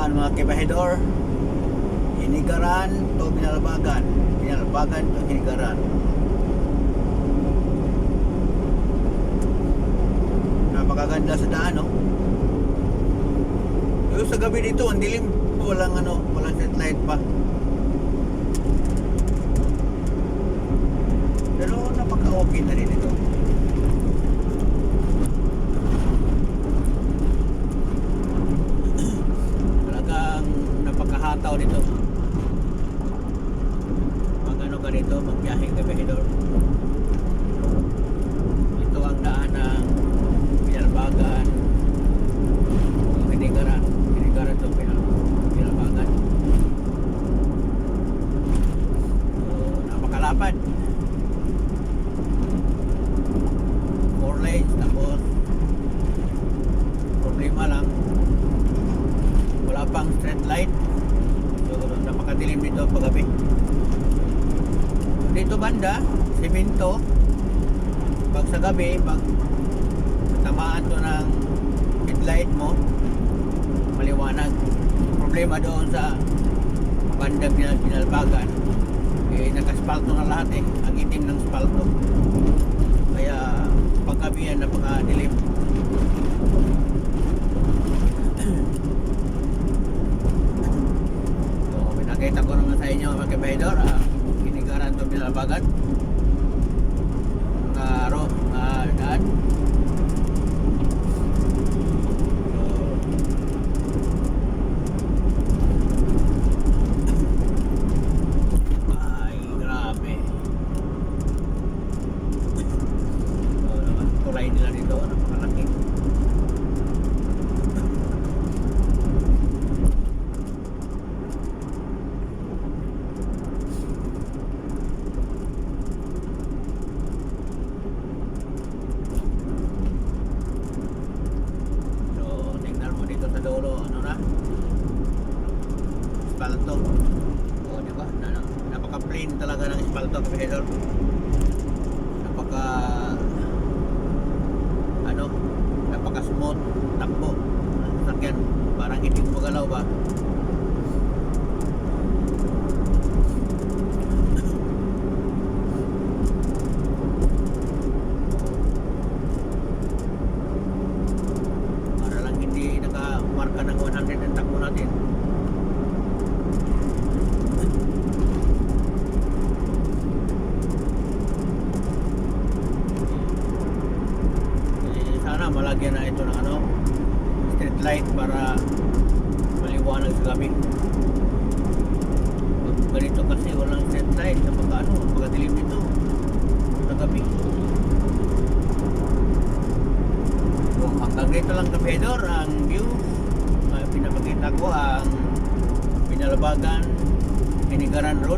naman mga kibahidor, Hinigaran to Binalbagan, Binalbagan to Hinigaran. Napakaganda sa daan, no? Yung sa gabi dito ang dilim, walang walang street light pa, pero napaka-okay na rin ito. Talagang napakahataw nito pag ka dito, magbiyaheng kabahidor. Ito ang daan ng Binalbagan o Hinigaran to Binalbagan. So napakalapad, 4 lanes, tapos problema lang wala pang street light, so napakadilim dito paggabi. Dito banda semento, pag sa gabi, pag tamaan to ng headlight mo, maliwanag. Problema doon sa banda Binalbagan, nakaspalto na lahat, ang itim ng spalto, kaya paggabi yan napakadilim. So pinakita ko naman sa inyo mga kabahidor, Hinigaran to Binalbagan, daan. Ay, grabe. Kulay nila dito, napakalaki. Sa dulo, espalto. O, di ba? Napaka-plain talaga ng espalto, kabahidor. Napaka-smooth takbo ng sasakyan, parang hindi gumagalaw ba. Marka ng 100 ang takbo natin. Sana malagyan na ito ng street light para maliwanag sa gabi. Pag ganito kasi walang street light, kapag pagkadilim nito sa gabi. So hanggang dito lang kabahidor ang view. Pinapakita ko ang Binalbagan Hinigaran Road.